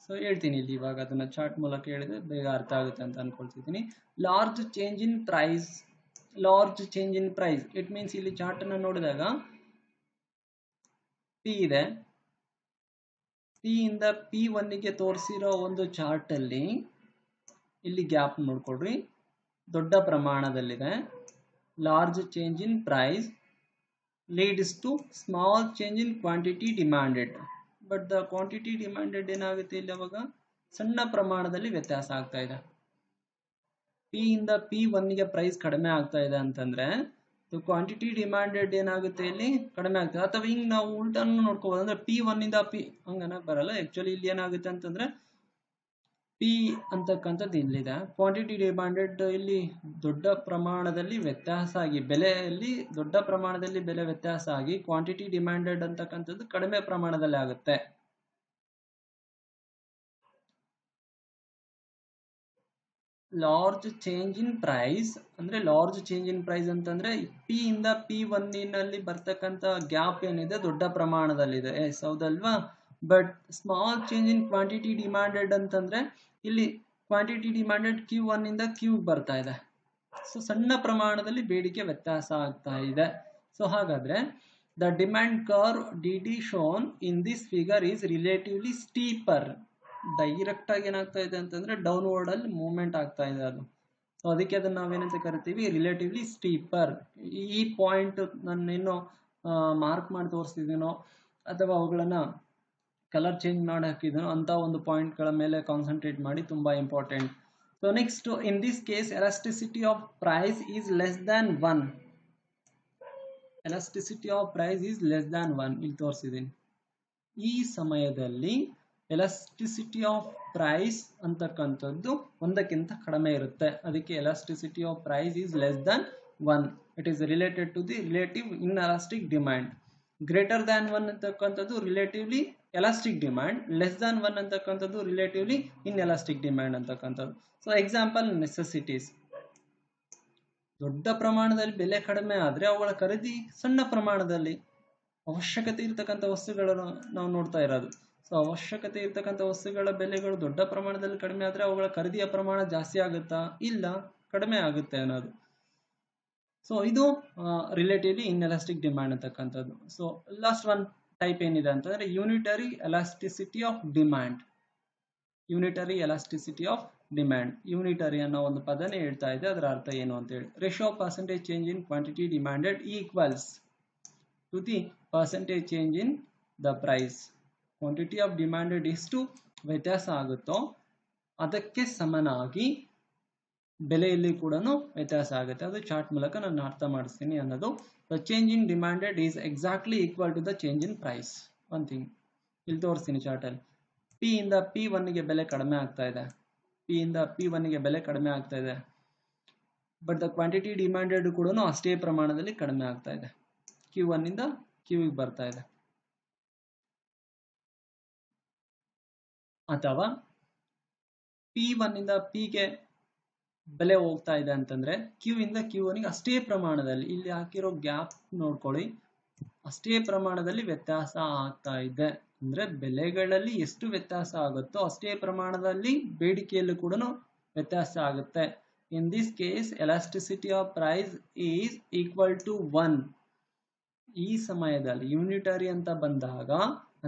So ಹೇಳ್ತೀನಿ ಇಲ್ಲಿ, ಇವಾಗ ಅದನ್ನ chart ಮೂಲಕ ಹೇಳಿದ್ರೆ ಬೇಗ ಅರ್ಥ ಆಗುತ್ತೆ ಅಂತ ಅನ್ಕೊಳ್ತಿದ್ದೀನಿ. Large change in price, large change in price it means ಇಲ್ಲಿ ಚಾರ್ಟ್ ಅನ್ನ ನೋಡಿದಾಗ ಪಿ ಇದೆ, ಪಿ ಇಂದ P1 ಗೆ ತೋರಿಸಿರೋ ಒಂದು ಚಾರ್ಟ್ ಅಲ್ಲಿ ಇಲ್ಲಿ ಗ್ಯಾಪ್ ನೋಡ್ಕೊಡ್ರಿ, ದೊಡ್ಡ ಪ್ರಮಾಣದಲ್ಲಿದೆ. Large change in price leads to small change in quantity demanded. But the quantity demanded ಏನಾಗುತ್ತೆ ಇಲ್ಲಿ ಅವಾಗ ಸಣ್ಣ ಪ್ರಮಾಣದಲ್ಲಿ ವ್ಯತ್ಯಾಸ ಆಗ್ತಾ ಇದೆ. ಪಿ ಇಂದ P1 ಗೆ ಪ್ರೈಸ್ ಕಡಿಮೆ ಆಗ್ತಾ ಇದೆ ಅಂತಂದ್ರೆ ಕ್ವಾಂಟಿಟಿ ಡಿಮ್ಯಾಂಡೆಡ್ ಏನಾಗುತ್ತೆ ಇಲ್ಲಿ ಕಡಿಮೆ ಆಗ್ತದೆ. ಅಥವಾ ಹಿಂಗ್ ನಾವು ಉಲ್ಟಾನು ನೋಡ್ಕೋಬಹುದು, ಅಂದ್ರೆ P1 ಇಂದ P ಹಂಗನ ಬರಲ್ಲ. ಆಕ್ಚುಲಿ ಇಲ್ಲಿ ಏನಾಗುತ್ತೆ ಅಂತಂದ್ರೆ ಪಿ ಅಂತಕ್ಕಂಥದ್ದು ಇಲ್ಲಿದೆ, ಕ್ವಾಂಟಿಟಿ ಡಿಮ್ಯಾಂಡೆಡ್ ಇಲ್ಲಿ ದೊಡ್ಡ ಪ್ರಮಾಣದಲ್ಲಿ ವ್ಯತ್ಯಾಸ ಆಗಿ ಬೆಲೆಯಲ್ಲಿ ದೊಡ್ಡ ಪ್ರಮಾಣದಲ್ಲಿ ಬೆಲೆ ವ್ಯತ್ಯಾಸ ಆಗಿ ಕ್ವಾಂಟಿಟಿ ಡಿಮ್ಯಾಂಡೆಡ್ ಅಂತಕ್ಕಂಥದ್ದು ಕಡಿಮೆ ಪ್ರಮಾಣದಲ್ಲಿ ಆಗುತ್ತೆ. ಲಾರ್ಜ್ ಚೇಂಜ್ ಇನ್ ಪ್ರೈಸ್ ಅಂದ್ರೆ ಲಾರ್ಜ್ ಚೇಂಜ್ ಇನ್ ಪ್ರೈಸ್ ಅಂತಂದ್ರೆ ಪಿ ಇಂದ P1 ನಲ್ಲಿ ಬರ್ತಕ್ಕಂಥ ಗ್ಯಾಪ್ ಏನಿದೆ ದೊಡ್ಡ ಪ್ರಮಾಣದಲ್ಲಿದೆ. ಎಸ್, ಹೌದಲ್ವಾ? But small change in quantity demanded ಅಂತಂದ್ರೆ ಇಲ್ಲಿ ಕ್ವಾಂಟಿಟಿ ಡಿಮ್ಯಾಂಡೆಡ್ Q1 ಇಂದ Q ಬರ್ತಾ ಇದೆ. ಸೊ ಸಣ್ಣ ಪ್ರಮಾಣದಲ್ಲಿ ಬೇಡಿಕೆ ವ್ಯತ್ಯಾಸ ಆಗ್ತಾ ಇದೆ. ಸೊ ಹಾಗಾದ್ರೆ the demand curve D shown in this figure is relatively steeper. Direct ಆಗಿ ಏನಾಗ್ತಾ ಇದೆ ಅಂತಂದ್ರೆ ಡೌನ್ವರ್ಡ್ ಅಲ್ಲಿ ಮೂವ್ಮೆಂಟ್ ಆಗ್ತಾ ಇದೆ ಅದು. ಸೊ ಅದಕ್ಕೆ ಅದನ್ನ ನಾವೇನಂತ ಕರಿತೀವಿ, ರಿಲೇಟಿವ್ಲಿ ಸ್ಟೀಪರ್. ಈ ಪಾಯಿಂಟ್ ನಾನು ಇನ್ನೂ ಮಾರ್ಕ್ ಮಾಡಿ ತೋರಿಸ್ತಿದ್ದೀನೋ ಅಥವಾ ಅವುಗಳನ್ನ ಕಲರ್ ಚೇಂಜ್ ಮಾಡಿ ಹಾಕಿದನೋ ಅಂತ ಒಂದು ಪಾಯಿಂಟ್ ಗಳ ಮೇಲೆ ಕಾನ್ಸಂಟ್ರೇಟ್ ಮಾಡಿ, ತುಂಬಾ important. So next, in this case elasticity of price is less than 1. Elasticity of price is less than 1 ಇಲ್ಲಿ ತೋರಿಸಿದ್ದೀನಿ. ಈ ಸಮಯದಲ್ಲಿ ಎಲಾಸ್ಟಿಸಿಟಿ ಆಫ್ ಪ್ರೈಸ್ ಅಂತಕ್ಕಂಥದ್ದು 1ಕ್ಕಿಂತ ಕಡಿಮೆ ಇರುತ್ತೆ. ಅದಕ್ಕೆ elasticity of price is less than 1. It is related to the relative inelastic demand. Greater than 1 ಅಂತಕ್ಕಂಥದ್ದು relatively elastic demand, less than 1 ಅಂತಕ್ಕಂಥದ್ದು ರಿಲೇಟಿವ್ಲಿ ಇನ್ಎಲಾಸ್ಟಿಕ್ ಡಿಮ್ಯಾಂಡ್ ಅಂತಕ್ಕಂಥದ್ದು. So example necessities. ದೊಡ್ಡ ಪ್ರಮಾಣದಲ್ಲಿ ಬೆಲೆ ಕಡಿಮೆ ಆದ್ರೆ ಅವುಗಳ ಖರೀದಿ ಸಣ್ಣ ಪ್ರಮಾಣದಲ್ಲಿ ಅವಶ್ಯಕತೆ ಇರತಕ್ಕಂಥ ವಸ್ತುಗಳನ್ನು ನಾವು ನೋಡ್ತಾ ಇರೋದು. ಸೊ ಅವಶ್ಯಕತೆ ಇರ್ತಕ್ಕಂಥ ವಸ್ತುಗಳ ಬೆಲೆಗಳು ದೊಡ್ಡ ಪ್ರಮಾಣದಲ್ಲಿ ಕಡಿಮೆ ಆದರೆ ಅವುಗಳ ಖರೀದಿಯ ಪ್ರಮಾಣ ಜಾಸ್ತಿ ಆಗುತ್ತಾ? ಇಲ್ಲ, ಕಡಿಮೆ ಆಗುತ್ತೆ ಅನ್ನೋದು. ಸೊ ಇದು ರಿಲೇಟಿವ್ಲಿ ಇನ್ಎಲಾಸ್ಟಿಕ್ ಡಿಮ್ಯಾಂಡ್ ಅಂತಕ್ಕಂಥದ್ದು. ಸೊ ಲಾಸ್ಟ್ ಒನ್ ಟೈಪ್ ಏನಿದೆ ಅಂತಂದ್ರೆ unitary elasticity of demand. Unitary elasticity of demand. Unitary ಅನ್ನೋ ಒಂದು ಪದನೇ ಹೇಳ್ತಾ ಇದೆ, ಅದರ ಅರ್ಥ ಏನು ಅಂತ ಹೇಳಿ. Ratio of percentage change in quantity demanded equals to the percentage change in the price. Quantity of demanded ಎಷ್ಟು ವ್ಯತ್ಯಾಸ ಆಗುತ್ತೋ ಅದಕ್ಕೆ ಸಮನಾಗಿ ಬೆಲೆಯಲ್ಲಿ ಕೂಡ ವ್ಯತ್ಯಾಸ ಆಗುತ್ತೆ. ಅದು ಚಾರ್ಟ್ ಮೂಲಕ ನಾನು ಅರ್ಥ ಮಾಡಿಸ್ತೀನಿ ಅನ್ನೋದು. The change in demanded is exactly equal to the change in price. One thing ಇಲ್ಲಿ ತೋರಿಸ್ತೀನಿ ಚಾರ್ಟಲ್ಲಿ. ಪಿ ಇಂದ P1ಗೆ ಬೆಲೆ ಕಡಿಮೆ ಆಗ್ತಾ ಇದೆ, P ಇಂದ P1ಗೆ ಬೆಲೆ ಕಡಿಮೆ ಆಗ್ತಾ ಇದೆ, ಬಟ್ ದ ಕ್ವಾಂಟಿಟಿ ಡಿಮ್ಯಾಂಡೆಡ್ ಕೂಡ ಅಷ್ಟೇ ಪ್ರಮಾಣದಲ್ಲಿ ಕಡಿಮೆ ಆಗ್ತಾ ಇದೆ. Q1 ಇಂದ Qಗೆ ಬರ್ತಾ ಇದೆ. ಅಥವಾ P1 ಇಂದ Pಗೆ ಬೆಲೆ ಹೋಗ್ತಾ ಇದೆ ಅಂತಂದ್ರೆ Q ಇಂದ Q1ಗೆ ಅಷ್ಟೇ ಪ್ರಮಾಣದಲ್ಲಿ, ಇಲ್ಲಿ ಹಾಕಿರೋ ಗ್ಯಾಪ್ ನೋಡ್ಕೊಳ್ಳಿ, ಅಷ್ಟೇ ಪ್ರಮಾಣದಲ್ಲಿ ವ್ಯತ್ಯಾಸ ಆಗ್ತಾ ಇದೆ. ಅಂದ್ರೆ ಬೆಲೆಗಳಲ್ಲಿ ಎಷ್ಟು ವ್ಯತ್ಯಾಸ ಆಗುತ್ತೋ ಅಷ್ಟೇ ಪ್ರಮಾಣದಲ್ಲಿ ಬೇಡಿಕೆಯಲ್ಲೂ ಕೂಡ ವ್ಯತ್ಯಾಸ ಆಗುತ್ತೆ. In this case elasticity of price is equal to 1. ಈ ಸಮಯದಲ್ಲಿ ಯೂನಿಟರಿ ಅಂತ ಬಂದಾಗ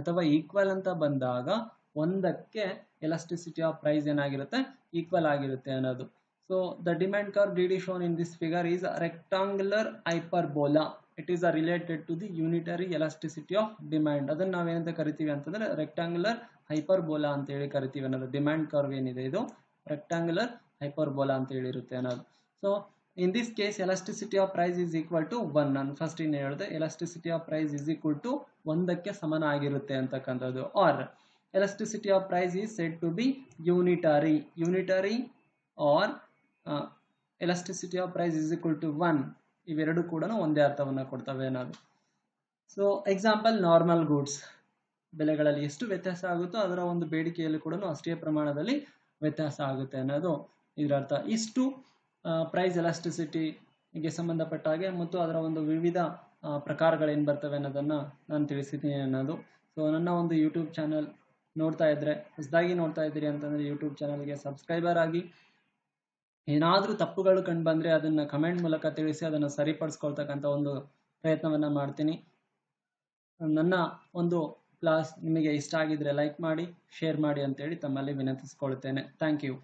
ಅಥವಾ ಈಕ್ವಲ್ ಅಂತ ಬಂದಾಗ 1ಕ್ಕೆ ಎಲಾಸ್ಟಿಸಿಟಿ ಆಫ್ ಪ್ರೈಸ್ ಏನಾಗಿರುತ್ತೆ, ಈಕ್ವಲ್ ಆಗಿರುತ್ತೆ ಅನ್ನೋದು. So the demand curve D shown in this figure is a rectangular hyperbola. It is related to the unitary elasticity of demand. ಅದನ್ನ ನಾವೇನಂತ ಕರಿತೀವಿ ಅಂತಂದ್ರೆ ರೆಕ್ಟಾಂಗುಲರ್ ಹೈಪರ್ಬೋಲಾ ಅಂತ ಹೇಳಿ ಕರಿತೀವಿ ಅನ್ನೋದು. ಡಿಮ್ಯಾಂಡ್ ಕರ್ವ್ ಏನಿದೆ ಇದು ರೆಕ್ಟಾಂಗುಲರ್ ಹೈಪರ್ಬೋಲಾ ಅಂತ ಹೇಳಿರುತ್ತೆ ಅನ್ನೋದು. So in this case elasticity of price is equal to 1. ನಾನು ಫಸ್ಟ್ ಏನು ಹೇಳಿದೆ, elasticity of price is equal to 1ಕ್ಕೆ ಸಮನಾಗಿರುತ್ತೆ ಅಂತಕ್ಕಂಥದ್ದು. Or elasticity of price is said to be unitary or elasticity of price is equal to 1. ಇವೆರಡು ಕೂಡ ಒಂದೇ ಅರ್ಥವನ್ನು ಕೊಡ್ತವೆ ಅನ್ನೋದು. ಸೊ ಎಕ್ಸಾಂಪಲ್, ನಾರ್ಮಲ್ ಗೂಡ್ಸ್ ಬೆಲೆಗಳಲ್ಲಿ ಎಷ್ಟು ವ್ಯತ್ಯಾಸ ಆಗುತ್ತೋ ಅದರ ಒಂದು ಬೇಡಿಕೆಯಲ್ಲಿ ಕೂಡ ಅಷ್ಟೇ ಪ್ರಮಾಣದಲ್ಲಿ ವ್ಯತ್ಯಾಸ ಆಗುತ್ತೆ ಅನ್ನೋದು ಇದರ ಅರ್ಥ. ಇಷ್ಟು ಪ್ರೈಸ್ ಎಲಾಸ್ಟಿಸಿಟಿಗೆ ಸಂಬಂಧಪಟ್ಟ ಹಾಗೆ ಮತ್ತು ಅದರ ಒಂದು ವಿವಿಧ ಪ್ರಕಾರಗಳೇನು ಬರ್ತವೆ ಅನ್ನೋದನ್ನು ನಾನು ತಿಳಿಸಿದ್ದೀನಿ ಅನ್ನೋದು. ಸೊ ನನ್ನ ಒಂದು ಯೂಟ್ಯೂಬ್ ಚಾನಲ್ ನೋಡ್ತಾ ಇದ್ರೆ, ಹೊಸದಾಗಿ ನೋಡ್ತಾ ಇದ್ದೀರಿ ಅಂತಂದರೆ ಯೂಟ್ಯೂಬ್ ಚಾನಲ್ಗೆ ಸಬ್ಸ್ಕ್ರೈಬರ್ ಆಗಿ. ಏನಾದರೂ ತಪ್ಪುಗಳು ಕಂಡು ಬಂದರೆ ಅದನ್ನು ಕಮೆಂಟ್ ಮೂಲಕ ತಿಳಿಸಿ ಅದನ್ನು ಸರಿಪಡಿಸ್ಕೊಳ್ತಕ್ಕಂಥ ಒಂದು ಪ್ರಯತ್ನವನ್ನು ಮಾಡ್ತೀನಿ. ನನ್ನ ಒಂದು ಕ್ಲಾಸ್ ನಿಮಗೆ ಇಷ್ಟ ಆಗಿದ್ರೆ ಲೈಕ್ ಮಾಡಿ, ಶೇರ್ ಮಾಡಿ ಅಂತೇಳಿ ತಮ್ಮಲ್ಲಿ ವಿನಂತಿಸ್ಕೊಳ್ತೇನೆ. Thank you.